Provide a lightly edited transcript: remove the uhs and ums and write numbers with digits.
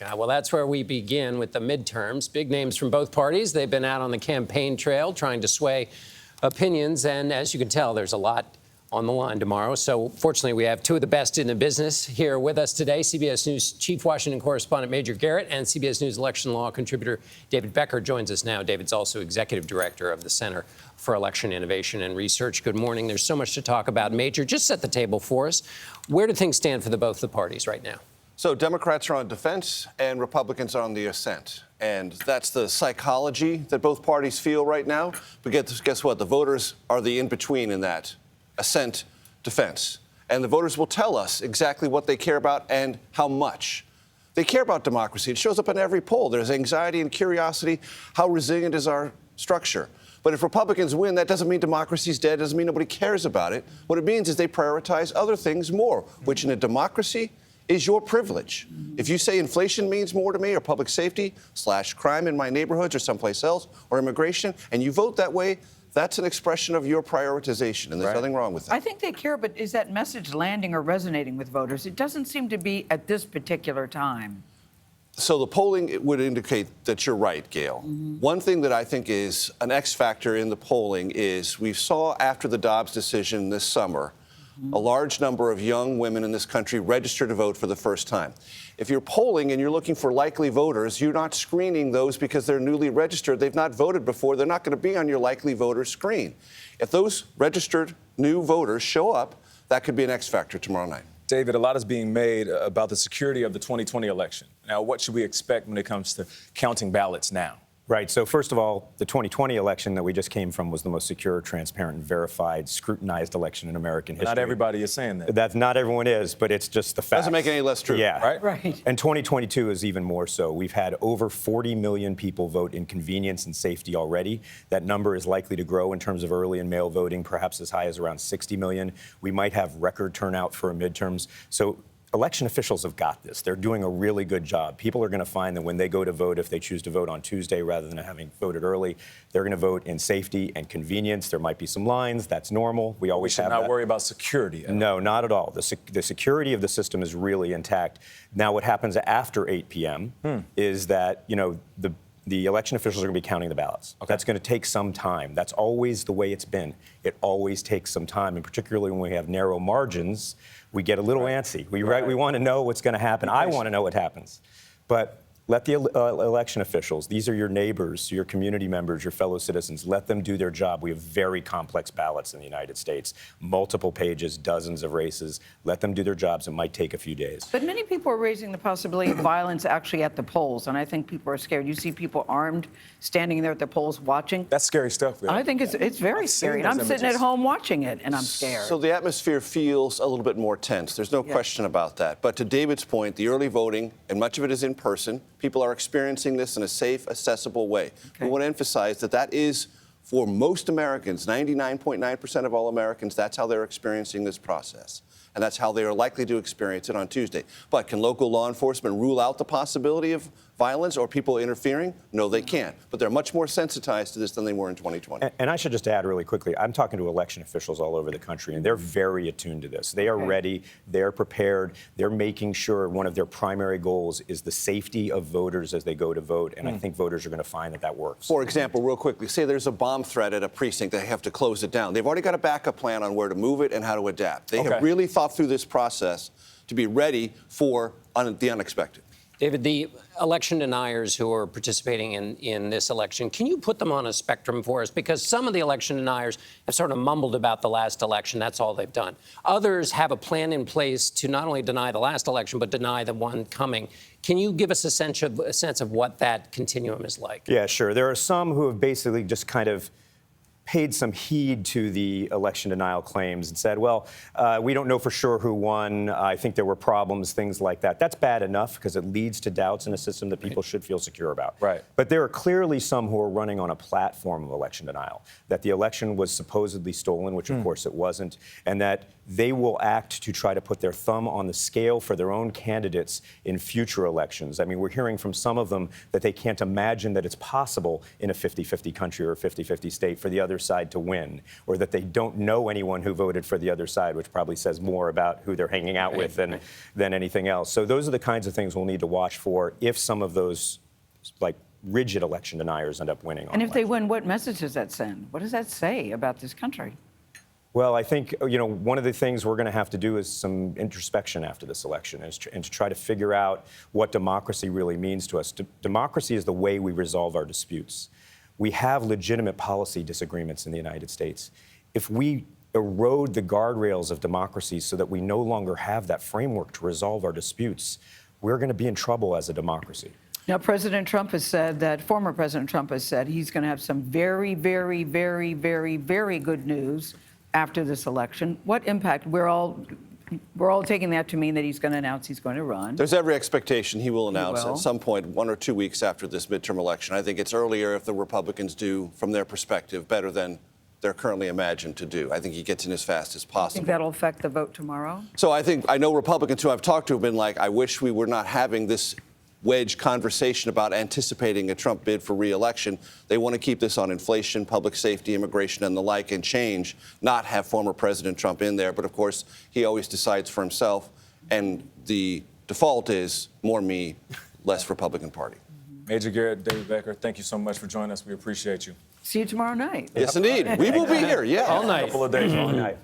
Well, that's where we begin with the midterms. Big names from both parties. They've been out on the campaign trail trying to sway opinions. And as you can tell, there's a lot on the line tomorrow. So fortunately, we have two of the best in the business here with us today. CBS News Chief Washington Correspondent Major Garrett and CBS News election law contributor David Becker joins us now. David's also Executive Director of the Center for Election Innovation and Research. Good morning. There's so much to talk about. Major, just set the table for us. Where do things stand for both the parties right now? So Democrats are on defense and Republicans are on the ascent. And that's the psychology that both parties feel right now. But guess what? The voters are the in-between in that ascent defense. And the voters will tell us exactly what they care about and how much. They care about democracy. It shows up in every poll. There's anxiety and curiosity. How resilient is our structure? But if Republicans win, that doesn't mean democracy's dead. It doesn't mean nobody cares about it. What it means is they prioritize other things more, which in a democracy is your privilege. If you say inflation means more to me, or public safety / crime in my neighborhoods or someplace else, or immigration, and you vote that way, that's an expression of your prioritization, and there's nothing wrong with that. I think they care, but is that message landing or resonating with voters? It doesn't seem to be at this particular time. So the polling would indicate that you're right, Gayle. One thing that I think is an X factor in the polling is we saw after the Dobbs decision this summer, a large number of young women in this country register to vote for the first time. If you're polling and you're looking for likely voters, you're not screening those because they're newly registered. They've not voted before. They're not going to be on your likely voter screen. If those registered new voters show up, that could be an X factor tomorrow night. David, a lot is being made about the security of the 2020 election. Now, what should we expect when it comes to counting ballots now? Right. So first of all, the 2020 election that we just came from was the most secure, transparent, and verified, scrutinized election in American history. Not everybody is saying that. That's not everyone is, but it's just the fact. Doesn't make it any less true. Yeah. Right. And 2022 is even more so. We've had over 40 million people vote in convenience and safety already. That number is likely to grow in terms of early and mail voting, perhaps as high as around 60 million. We might have record turnout for midterms. So election officials have got this. They're doing a really good job. People are going to find that when they go to vote, if they choose to vote on Tuesday rather than having voted early, they're going to vote in safety and convenience. There might be some lines. That's normal. We always have that. Not worry about security. No, not at all. The security of the system is really intact. Now, what happens after 8 p.m. is that, the election officials are going to be counting the ballots. Okay. That's going to take some time. That's always the way it's been. It always takes some time, and particularly when we have narrow margins, we get a little antsy. We want to know what's going to happen. I want to know what happens. But let the election officials, these are your neighbors, your community members, your fellow citizens, let them do their job. We have very complex ballots in the United States, multiple pages, dozens of races. Let them do their jobs. It might take a few days. But many people are raising the possibility of violence actually at the polls, and I think people are scared. You see people armed, standing there at the polls watching. That's scary stuff. I think it's very scary. And I'm sitting at home watching it, and I'm scared. So the atmosphere feels a little bit more tense. There's no question about that. But to David's point, the early voting, and much of it is in person, people are experiencing this in a safe, accessible way. We want to emphasize that that is, for most Americans, 99.9% of all Americans, that's how they're experiencing this process. And that's how they are likely to experience it on Tuesday. But can local law enforcement rule out the possibility of violence or people interfering? No, they can't. But they're much more sensitized to this than they were in 2020. And I should just add really quickly, I'm talking to election officials all over the country, and they're very attuned to this. They are ready. They're prepared. They're making sure one of their primary goals is the safety of voters as they go to vote. And I think voters are going to find that that works. For example, real quickly, say there's a bomb threat at a precinct. They have to close it down. They've already got a backup plan on where to move it and how to adapt. They have really thought through this process to be ready for the unexpected. David, the election deniers who are participating in this election, can you put them on a spectrum for us? Because some of the election deniers have sort of mumbled about the last election. That's all they've done. Others have a plan in place to not only deny the last election, but deny the one coming. Can you give us a sense of what that continuum is like? Yeah, sure. There are some who have basically just kind of paid some heed to the election denial claims and said, well, we don't know for sure who won. I think there were problems, things like that. That's bad enough because it leads to doubts in a system that people should feel secure about. Right. But there are clearly some who are running on a platform of election denial, that the election was supposedly stolen, which of course it wasn't, and that they will act to try to put their thumb on the scale for their own candidates in future elections. I mean, we're hearing from some of them that they can't imagine that it's possible in a 50-50 country or a 50-50 state for the other side to win, or that they don't know anyone who voted for the other side, which probably says more about who they're hanging out with than anything else. So those are the kinds of things we'll need to watch for if some of those, like, rigid election deniers end up winning. And if they win, what message does that send? What does that say about this country? Well, I think, one of the things we're going to have to do is some introspection after this election and to try to figure out what democracy really means to us. Democracy is the way we resolve our disputes. We have legitimate policy disagreements in the United States. If we erode the guardrails of democracy so that we no longer have that framework to resolve our disputes, we're going to be in trouble as a democracy. Now, President Trump has said that, former President Trump has said he's going to have some very, very, very, very, very good news after this election. What impact? We're all taking that to mean that he's going to announce he's going to run. There's every expectation he will announce at some point 1 or 2 weeks after this midterm election. I think it's earlier if the Republicans do, from their perspective, better than they're currently imagined to do. I think he gets in as fast as I possible. think that'll affect the vote tomorrow. So I know Republicans who I've talked to have been like, I wish we were not having this wedge conversation about anticipating a Trump bid for re-election. They want to keep this on inflation, public safety, immigration, and the like, and change, not have former President Trump in there. But of course, he always decides for himself, and the default is more me, less Republican Party. Major Garrett, David Becker, thank you so much for joining us. We appreciate you. See you tomorrow night. Yes, indeed. We will be here, yeah. All night. A couple of days, all night.